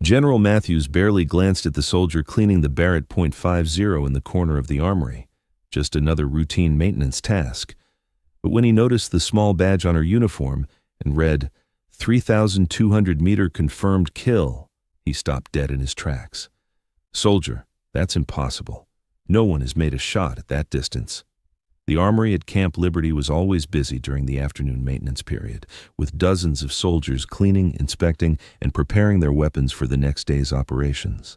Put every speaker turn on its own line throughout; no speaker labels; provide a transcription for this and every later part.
General Matthews barely glanced at the soldier cleaning the Barrett .50 in the corner of the armory, just another routine maintenance task. But when he noticed the small badge on her uniform and read 3,200-meter confirmed kill, he stopped dead in his tracks. Soldier, that's impossible. No one has made a shot at that distance. The armory at Camp Liberty was always busy during the afternoon maintenance period, with dozens of soldiers cleaning, inspecting, and preparing their weapons for the next day's operations.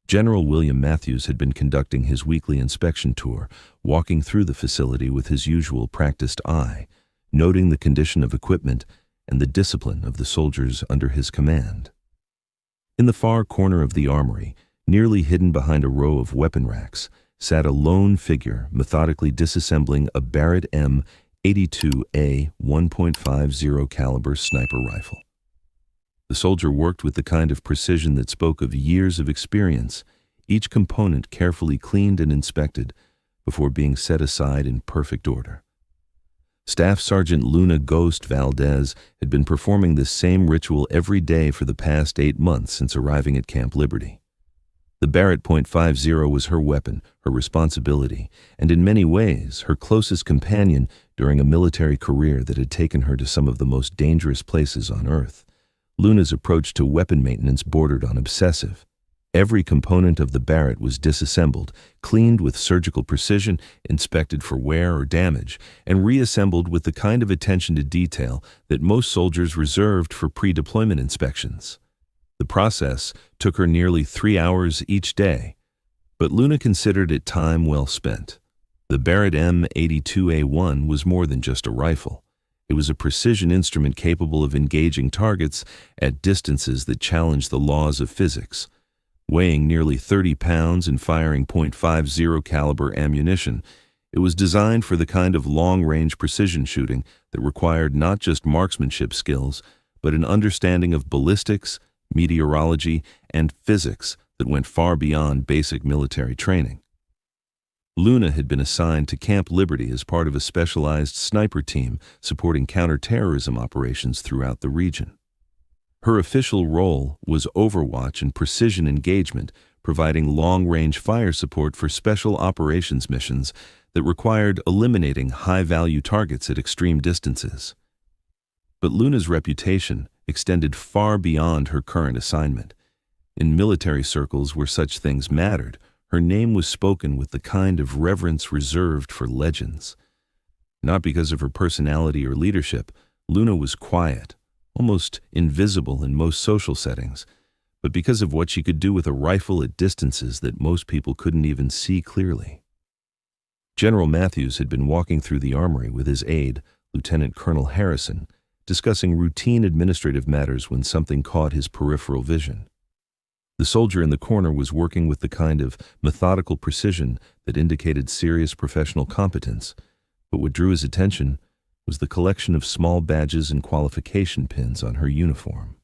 General William Matthews had been conducting his weekly inspection tour, walking through the facility with his usual practiced eye, noting the condition of equipment and the discipline of the soldiers under his command. In the far corner of the armory, nearly hidden behind a row of weapon racks, sat a lone figure methodically disassembling a Barrett M82A 1.50 caliber sniper rifle. The soldier worked with the kind of precision that spoke of years of experience, each component carefully cleaned and inspected before being set aside in perfect order. Staff Sergeant Luna Ghost Valdez had been performing this same ritual every day for the past 8 months since arriving at Camp Liberty. The Barrett .50 was her weapon, her responsibility, and in many ways her closest companion during a military career that had taken her to some of the most dangerous places on Earth. Luna's approach to weapon maintenance bordered on obsessive. Every component of the Barrett was disassembled, cleaned with surgical precision, inspected for wear or damage, and reassembled with the kind of attention to detail that most soldiers reserved for pre-deployment inspections. The process took her nearly 3 hours each day, but Luna considered it time well spent. The Barrett M82A1 was more than just a rifle. It was a precision instrument capable of engaging targets at distances that challenged the laws of physics. Weighing nearly 30 pounds and firing .50 caliber ammunition, it was designed for the kind of long-range precision shooting that required not just marksmanship skills, but an understanding of ballistics, meteorology, and physics that went far beyond basic military training. Luna had been assigned to Camp Liberty as part of a specialized sniper team supporting counterterrorism operations throughout the region. Her official role was overwatch and precision engagement, providing long-range fire support for special operations missions that required eliminating high-value targets at extreme distances. But Luna's reputation extended far beyond her current assignment. In military circles where such things mattered, her name was spoken with the kind of reverence reserved for legends. Not because of her personality or leadership, Luna was quiet, almost invisible in most social settings, but because of what she could do with a rifle at distances that most people couldn't even see clearly. General Matthews had been walking through the armory with his aide, Lieutenant Colonel Harrison, discussing routine administrative matters when something caught his peripheral vision. The soldier in the corner was working with the kind of methodical precision that indicated serious professional competence, but what drew his attention was the collection of small badges and qualification pins on her uniform.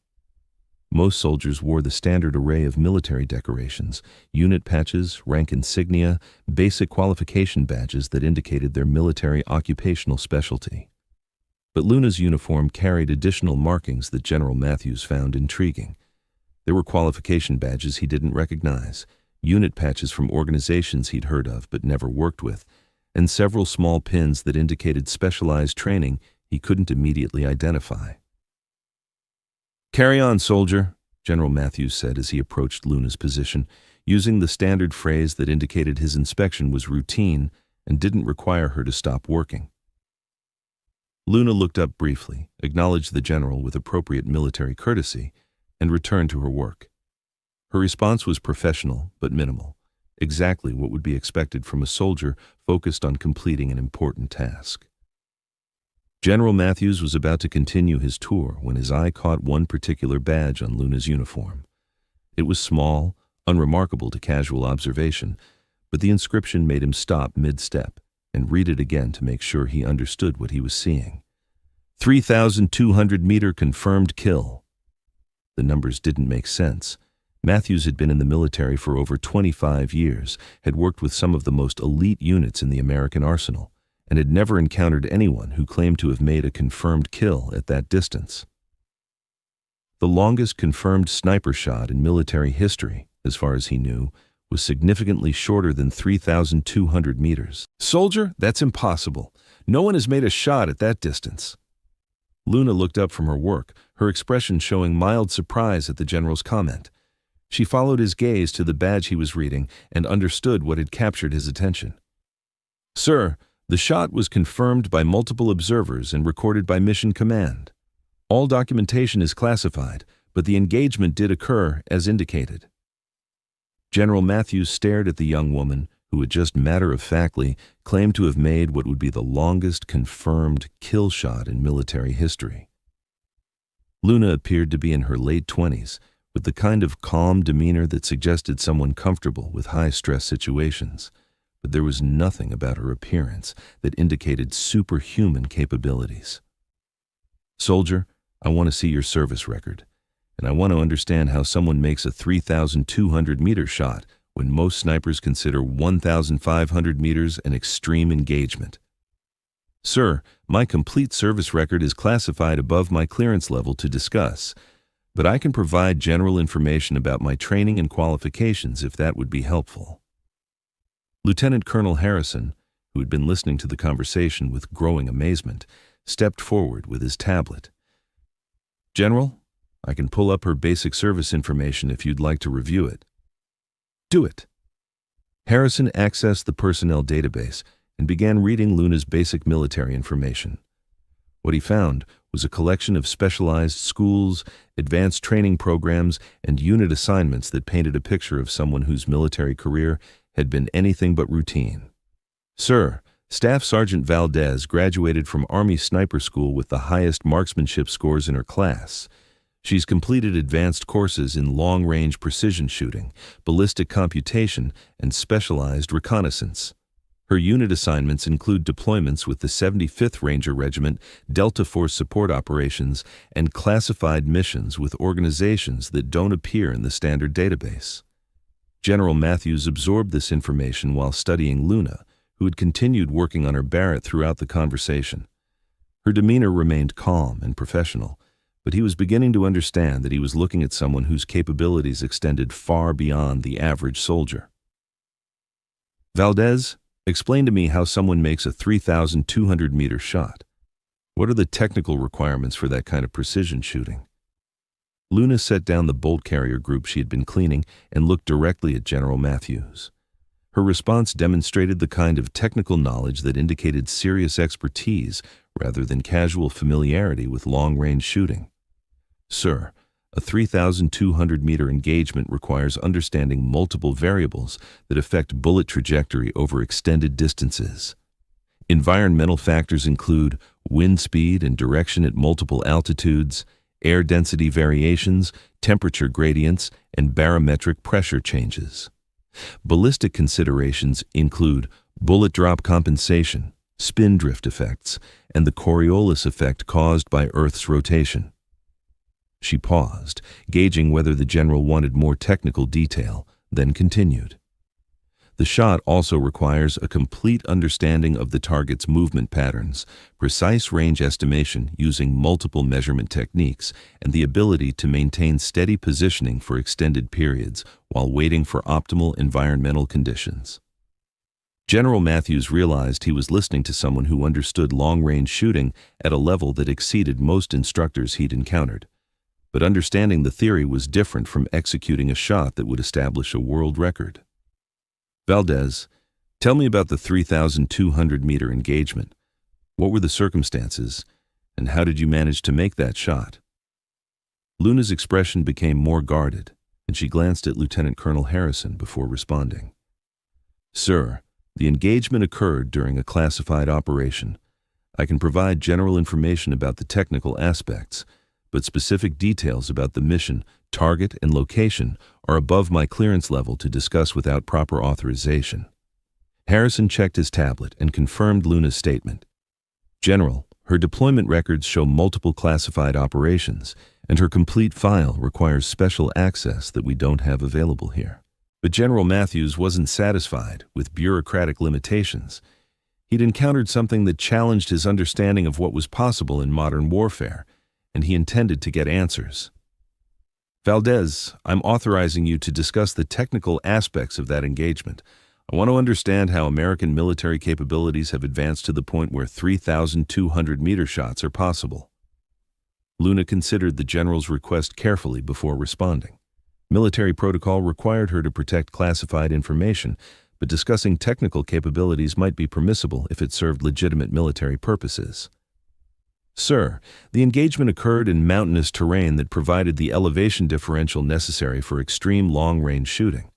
Most soldiers wore the standard array of military decorations, unit patches, rank insignia, basic qualification badges that indicated their military occupational specialty. But Luna's uniform carried additional markings that General Matthews found intriguing. There were qualification badges he didn't recognize, unit patches from organizations he'd heard of but never worked with, and several small pins that indicated specialized training he couldn't immediately identify. "Carry on, soldier," General Matthews said as he approached Luna's position, using the standard phrase that indicated his inspection was routine and didn't require her to stop working. Luna looked up briefly, acknowledged the general with appropriate military courtesy, and returned to her work. Her response was professional but minimal, exactly what would be expected from a soldier focused on completing an important task. General Matthews was about to continue his tour when his eye caught one particular badge on Luna's uniform. It was small, unremarkable to casual observation, but the inscription made him stop mid-step and read it again to make sure he understood what he was seeing. 3,200-meter confirmed kill. The numbers didn't make sense. Matthews had been in the military for over 25 years, had worked with some of the most elite units in the American arsenal, and had never encountered anyone who claimed to have made a confirmed kill at that distance. The longest confirmed sniper shot in military history, as far as he knew, was significantly shorter than 3,200 meters. "Soldier, that's impossible. No one has made a shot at that distance." Luna looked up from her work, her expression showing mild surprise at the general's comment. She followed his gaze to the badge he was reading and understood what had captured his attention. "Sir, the shot was confirmed by multiple observers and recorded by Mission Command. All documentation is classified, but the engagement did occur as indicated." General Matthews stared at the young woman, who had just matter-of-factly claimed to have made what would be the longest confirmed kill shot in military history. Luna appeared to be in her late 20s, with the kind of calm demeanor that suggested someone comfortable with high-stress situations, but there was nothing about her appearance that indicated superhuman capabilities. "Soldier, I want to see your service record, and I want to understand how someone makes a 3,200-meter shot when most snipers consider 1,500 meters an extreme engagement." "Sir, my complete service record is classified above my clearance level to discuss, but I can provide general information about my training and qualifications if that would be helpful." Lieutenant Colonel Harrison, who had been listening to the conversation with growing amazement, stepped forward with his tablet. "General, I can pull up her basic service information if you'd like to review it." "Do it." Harrison accessed the personnel database and began reading Luna's basic military information. What he found was a collection of specialized schools, advanced training programs, and unit assignments that painted a picture of someone whose military career had been anything but routine. "Sir, Staff Sergeant Valdez graduated from Army Sniper School with the highest marksmanship scores in her class. She's completed advanced courses in long-range precision shooting, ballistic computation, and specialized reconnaissance. Her unit assignments include deployments with the 75th Ranger Regiment, Delta Force support operations, and classified missions with organizations that don't appear in the standard database." General Matthews absorbed this information while studying Luna, who had continued working on her Barrett throughout the conversation. Her demeanor remained calm and professional, but he was beginning to understand that he was looking at someone whose capabilities extended far beyond the average soldier. "Valdez, explain to me how someone makes a 3,200-meter shot. What are the technical requirements for that kind of precision shooting?" Luna set down the bolt carrier group she had been cleaning and looked directly at General Matthews. Her response demonstrated the kind of technical knowledge that indicated serious expertise rather than casual familiarity with long-range shooting. "Sir, a 3,200-meter engagement requires understanding multiple variables that affect bullet trajectory over extended distances. Environmental factors include wind speed and direction at multiple altitudes, air density variations, temperature gradients, and barometric pressure changes. Ballistic considerations include bullet drop compensation, spin drift effects, and the Coriolis effect caused by Earth's rotation." She paused, gauging whether the general wanted more technical detail, then continued. "The shot also requires a complete understanding of the target's movement patterns, precise range estimation using multiple measurement techniques, and the ability to maintain steady positioning for extended periods while waiting for optimal environmental conditions." General Matthews realized he was listening to someone who understood long-range shooting at a level that exceeded most instructors he'd encountered. But understanding the theory was different from executing a shot that would establish a world record. "Valdez, tell me about the 3,200-meter engagement. What were the circumstances, and how did you manage to make that shot?" Luna's expression became more guarded, and she glanced at Lieutenant Colonel Harrison before responding. "Sir, the engagement occurred during a classified operation. I can provide general information about the technical aspects, but specific details about the mission, target, and location are above my clearance level to discuss without proper authorization." Harrison checked his tablet and confirmed Luna's statement. "General, her deployment records show multiple classified operations, and her complete file requires special access that we don't have available here." But General Matthews wasn't satisfied with bureaucratic limitations. He'd encountered something that challenged his understanding of what was possible in modern warfare, and he intended to get answers. Valdez, I'm authorizing you to discuss the technical aspects of that engagement. I want to understand how American military capabilities have advanced to the point where 3,200-meter shots are possible. Luna considered the general's request carefully before responding. Military protocol required her to protect classified information, but discussing technical capabilities might be permissible if it served legitimate military purposes. Sir, the engagement occurred in mountainous terrain that provided the elevation differential necessary for extreme long-range shooting.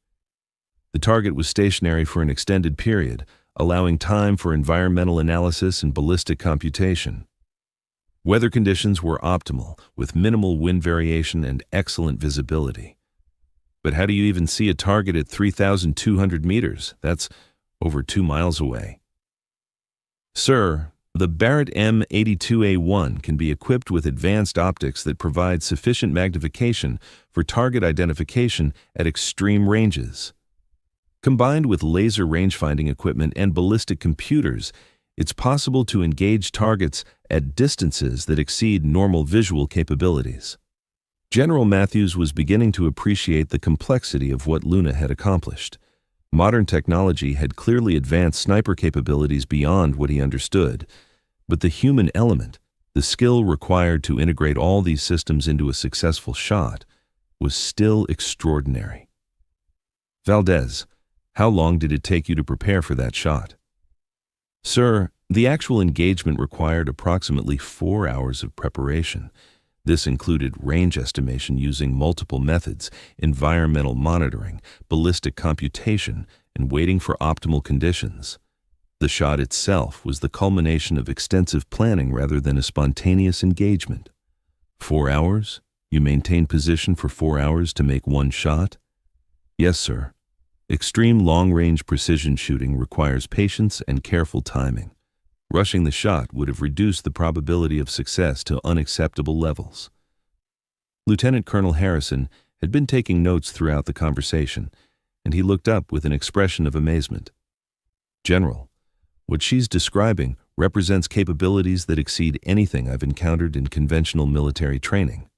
The target was stationary for an extended period, allowing time for environmental analysis and ballistic computation. Weather conditions were optimal, with minimal wind variation and excellent visibility. But how do you even see a target at 3,200 meters? That's over 2 miles away. Sir, the Barrett M82A1 can be equipped with advanced optics that provide sufficient magnification for target identification at extreme ranges. Combined with laser range-finding equipment and ballistic computers, it's possible to engage targets at distances that exceed normal visual capabilities. General Matthews was beginning to appreciate the complexity of what Luna had accomplished. Modern technology had clearly advanced sniper capabilities beyond what he understood, but the human element, the skill required to integrate all these systems into a successful shot, was still extraordinary. Valdez, how long did it take you to prepare for that shot? Sir, the actual engagement required approximately 4 hours of preparation. This included range estimation using multiple methods, environmental monitoring, ballistic computation, and waiting for optimal conditions. The shot itself was the culmination of extensive planning rather than a spontaneous engagement. 4 hours? You maintained position for 4 hours to make one shot? Yes, sir. Extreme long-range precision shooting requires patience and careful timing. Rushing the shot would have reduced the probability of success to unacceptable levels. Lieutenant Colonel Harrison had been taking notes throughout the conversation, and he looked up with an expression of amazement. General, what she's describing represents capabilities that exceed anything I've encountered in conventional military training.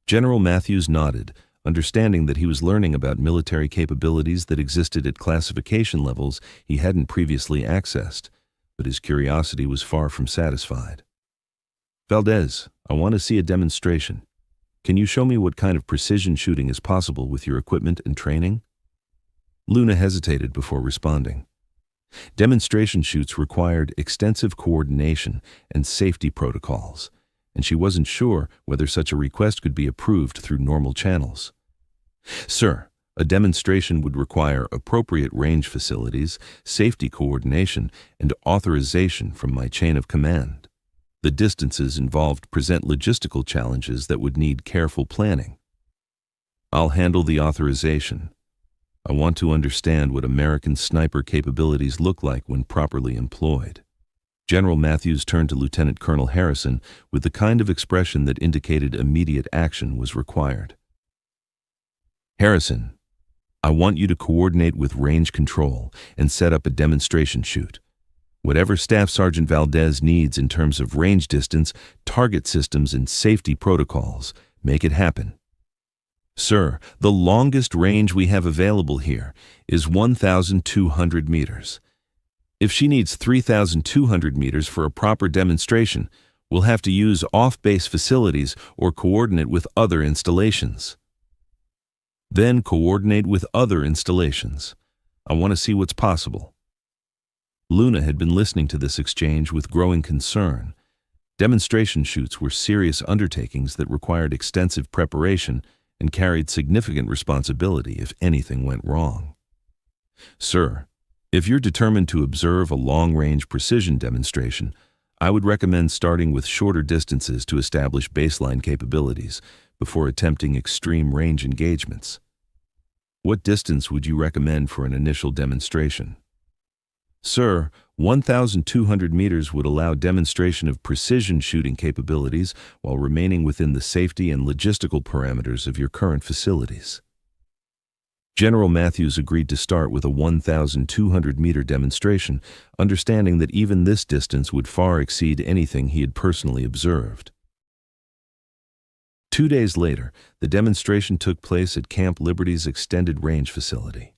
General Matthews nodded, understanding that he was learning about military capabilities that existed at classification levels he hadn't previously accessed, but his curiosity was far from satisfied. Valdez, I want to see a demonstration. Can you show me what kind of precision shooting is possible with your equipment and training? Luna hesitated before responding. Demonstration shoots required extensive coordination and safety protocols, and she wasn't sure whether such a request could be approved through normal channels. Sir, a demonstration would require appropriate range facilities, safety coordination, and authorization from my chain of command. The distances involved present logistical challenges that would need careful planning. I'll handle the authorization. I want to understand what American sniper capabilities look like when properly employed. General Matthews turned to Lieutenant Colonel Harrison with the kind of expression that indicated immediate action was required. Harrison, I want you to coordinate with range control and set up a demonstration shoot. Whatever Staff Sergeant Valdez needs in terms of range distance, target systems, and safety protocols, make it happen. Sir, the longest range we have available here is 1,200 meters. If she needs 3,200 meters for a proper demonstration, we'll have to use off-base facilities or coordinate with other installations. Then coordinate with other installations. I want to see what's possible. Luna had been listening to this exchange with growing concern. Demonstration shoots were serious undertakings that required extensive preparation and carried significant responsibility if anything went wrong. Sir, if you're determined to observe a long-range precision demonstration, I would recommend starting with shorter distances to establish baseline capabilities before attempting extreme range engagements. What distance would you recommend for an initial demonstration? Sir, 1,200 meters would allow demonstration of precision shooting capabilities while remaining within the safety and logistical parameters of your current facilities. General Matthews agreed to start with a 1,200-meter demonstration, understanding that even this distance would far exceed anything he had personally observed. 2 days later, the demonstration took place at Camp Liberty's Extended Range facility.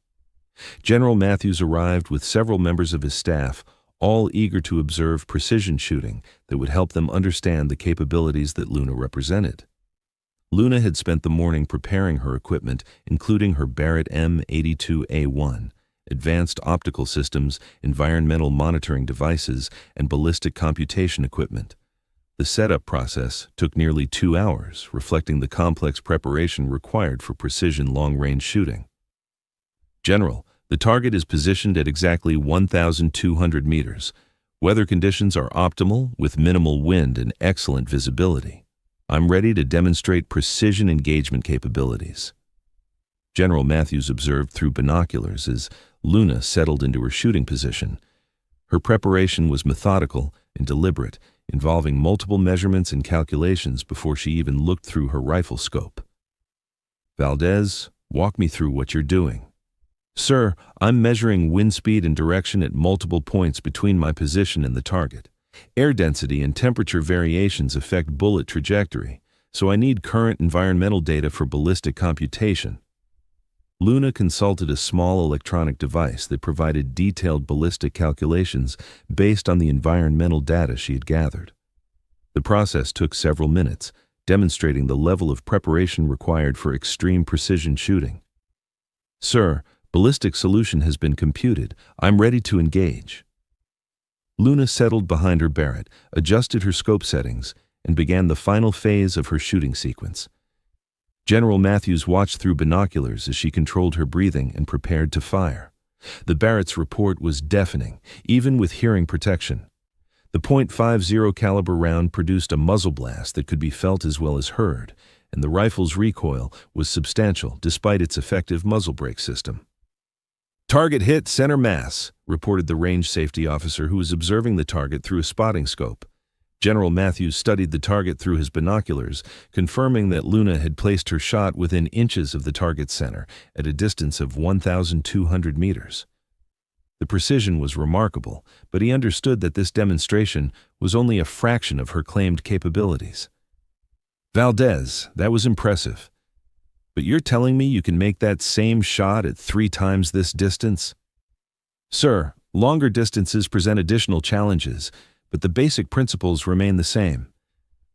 General Matthews arrived with several members of his staff, all eager to observe precision shooting that would help them understand the capabilities that Luna represented. Luna had spent the morning preparing her equipment, including her Barrett M82A1, advanced optical systems, environmental monitoring devices, and ballistic computation equipment. The setup process took nearly 2 hours, reflecting the complex preparation required for precision long-range shooting. General, the target is positioned at exactly 1,200 meters. Weather conditions are optimal, with minimal wind and excellent visibility. I'm ready to demonstrate precision engagement capabilities. General Matthews observed through binoculars as Luna settled into her shooting position. Her preparation was methodical and deliberate, involving multiple measurements and calculations before she even looked through her rifle scope. Valdez, walk me through what you're doing. Sir, I'm measuring wind speed and direction at multiple points between my position and the target. Air density and temperature variations affect bullet trajectory, so I need current environmental data for ballistic computation. Luna consulted a small electronic device that provided detailed ballistic calculations based on the environmental data she had gathered. The process took several minutes, demonstrating the level of preparation required for extreme precision shooting. Sir, ballistic solution has been computed. I'm ready to engage. Luna settled behind her Barrett, adjusted her scope settings, and began the final phase of her shooting sequence. General Matthews watched through binoculars as she controlled her breathing and prepared to fire. The Barrett's report was deafening, even with hearing protection. The .50 caliber round produced a muzzle blast that could be felt as well as heard, and the rifle's recoil was substantial despite its effective muzzle brake system. Target hit center mass, reported the range safety officer who was observing the target through a spotting scope. General Matthews studied the target through his binoculars, confirming that Luna had placed her shot within inches of the target's center, at a distance of 1,200 meters. The precision was remarkable, but he understood that this demonstration was only a fraction of her claimed capabilities. Valdez, that was impressive. But you're telling me you can make that same shot at 3 times this distance? Sir, longer distances present additional challenges, but the basic principles remain the same.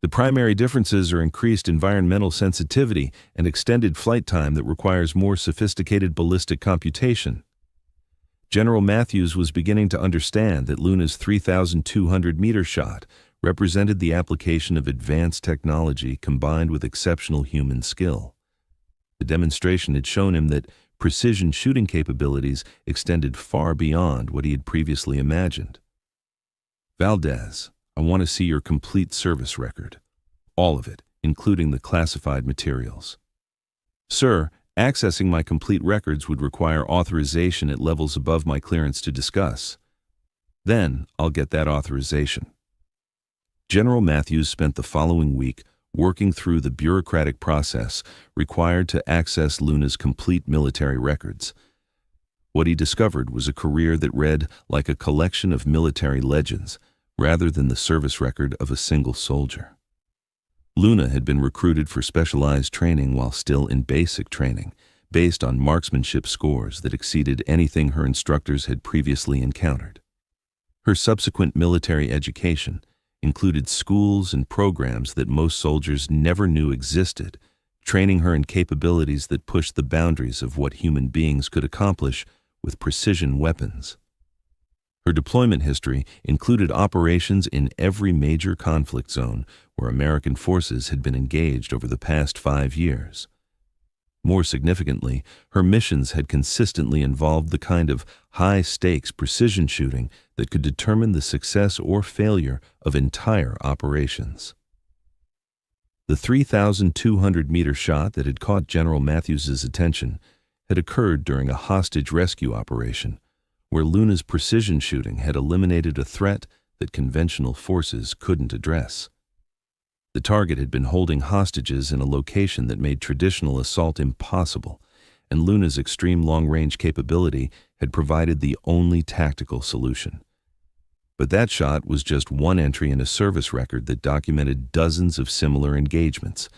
The primary differences are increased environmental sensitivity and extended flight time that requires more sophisticated ballistic computation. General Matthews was beginning to understand that Luna's 3,200-meter shot represented the application of advanced technology combined with exceptional human skill. The demonstration had shown him that precision shooting capabilities extended far beyond what he had previously imagined. Valdez, I want to see your complete service record. All of it, including the classified materials. Sir, accessing my complete records would require authorization at levels above my clearance to discuss. Then, I'll get that authorization. General Matthews spent the following week working through the bureaucratic process required to access Luna's complete military records. What he discovered was a career that read like a collection of military legends, rather than the service record of a single soldier. Luna had been recruited for specialized training while still in basic training, based on marksmanship scores that exceeded anything her instructors had previously encountered. Her subsequent military education included schools and programs that most soldiers never knew existed, training her in capabilities that pushed the boundaries of what human beings could accomplish with precision weapons. Her deployment history included operations in every major conflict zone where American forces had been engaged over the past 5 years. More significantly, her missions had consistently involved the kind of high-stakes precision shooting that could determine the success or failure of entire operations. The 3,200-meter shot that had caught General Matthews's attention had occurred during a hostage rescue operation, where Luna's precision shooting had eliminated a threat that conventional forces couldn't address. The target had been holding hostages in a location that made traditional assault impossible, and Luna's extreme long-range capability had provided the only tactical solution. But that shot was just one entry in a service record that documented dozens of similar engagements,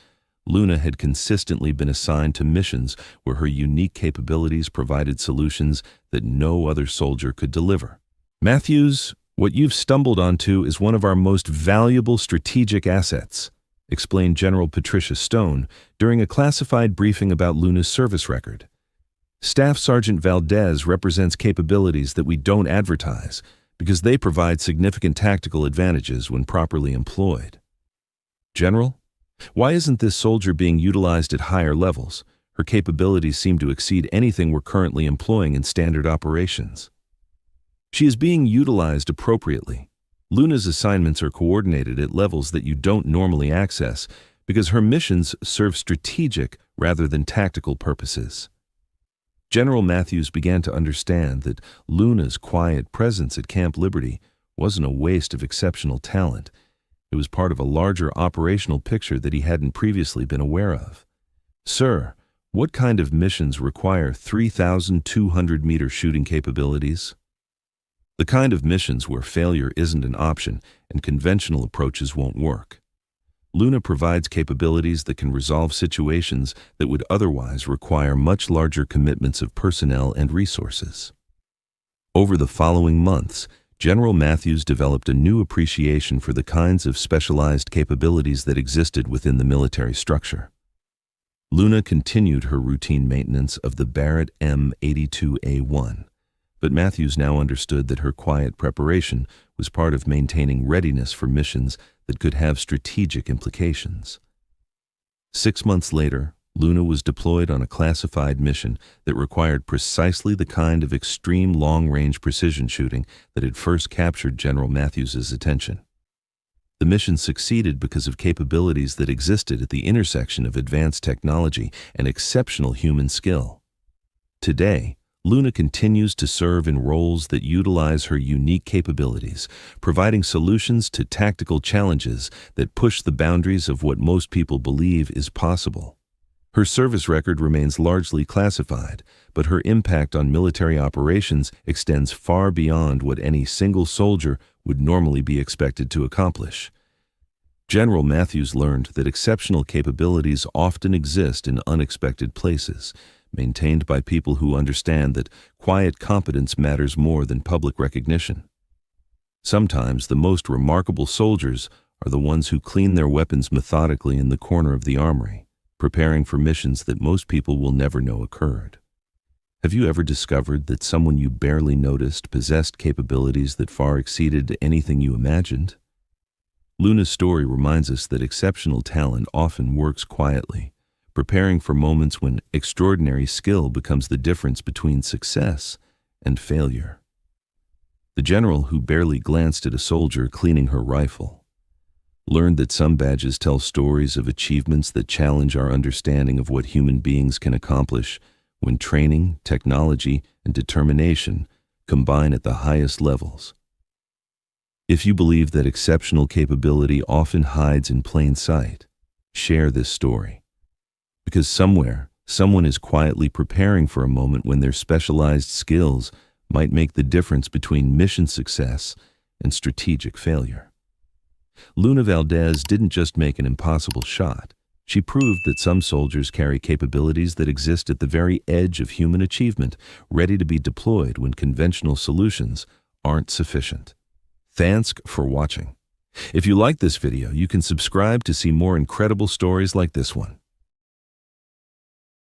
Luna had consistently been assigned to missions where her unique capabilities provided solutions that no other soldier could deliver. "Matthews, what you've stumbled onto is one of our most valuable strategic assets," explained General Patricia Stone during a classified briefing about Luna's service record. "Staff Sergeant Valdez represents capabilities that we don't advertise because they provide significant tactical advantages when properly employed." "General, why isn't this soldier being utilized at higher levels? Her capabilities seem to exceed anything we're currently employing in standard operations." "She is being utilized appropriately. Luna's assignments are coordinated at levels that you don't normally access because her missions serve strategic rather than tactical purposes." General Matthews began to understand that Luna's quiet presence at Camp Liberty wasn't a waste of exceptional talent. It was part of a larger operational picture that he hadn't previously been aware of. "Sir, what kind of missions require 3,200-meter shooting capabilities?" "The kind of missions where failure isn't an option and conventional approaches won't work. Luna provides capabilities that can resolve situations that would otherwise require much larger commitments of personnel and resources." Over the following months, General Matthews developed a new appreciation for the kinds of specialized capabilities that existed within the military structure. Luna continued her routine maintenance of the Barrett M82A1, but Matthews now understood that her quiet preparation was part of maintaining readiness for missions that could have strategic implications. 6 months later, Luna was deployed on a classified mission that required precisely the kind of extreme long-range precision shooting that had first captured General Matthews's attention. The mission succeeded because of capabilities that existed at the intersection of advanced technology and exceptional human skill. Today, Luna continues to serve in roles that utilize her unique capabilities, providing solutions to tactical challenges that push the boundaries of what most people believe is possible. Her service record remains largely classified, but her impact on military operations extends far beyond what any single soldier would normally be expected to accomplish. General Matthews learned that exceptional capabilities often exist in unexpected places, maintained by people who understand that quiet competence matters more than public recognition. Sometimes the most remarkable soldiers are the ones who clean their weapons methodically in the corner of the armory, preparing for missions that most people will never know occurred. Have you ever discovered that someone you barely noticed possessed capabilities that far exceeded anything you imagined? Luna's story reminds us that exceptional talent often works quietly, preparing for moments when extraordinary skill becomes the difference between success and failure. The general, who barely glanced at a soldier cleaning her rifle, learned that some badges tell stories of achievements that challenge our understanding of what human beings can accomplish when training, technology, and determination combine at the highest levels. If you believe that exceptional capability often hides in plain sight, share this story. Because somewhere, someone is quietly preparing for a moment when their specialized skills might make the difference between mission success and strategic failure. Luna Valdez didn't just make an impossible shot. She proved that some soldiers carry capabilities that exist at the very edge of human achievement, ready to be deployed when conventional solutions aren't sufficient. Thanks for watching. If you like this video, you can subscribe to see more incredible stories like this one.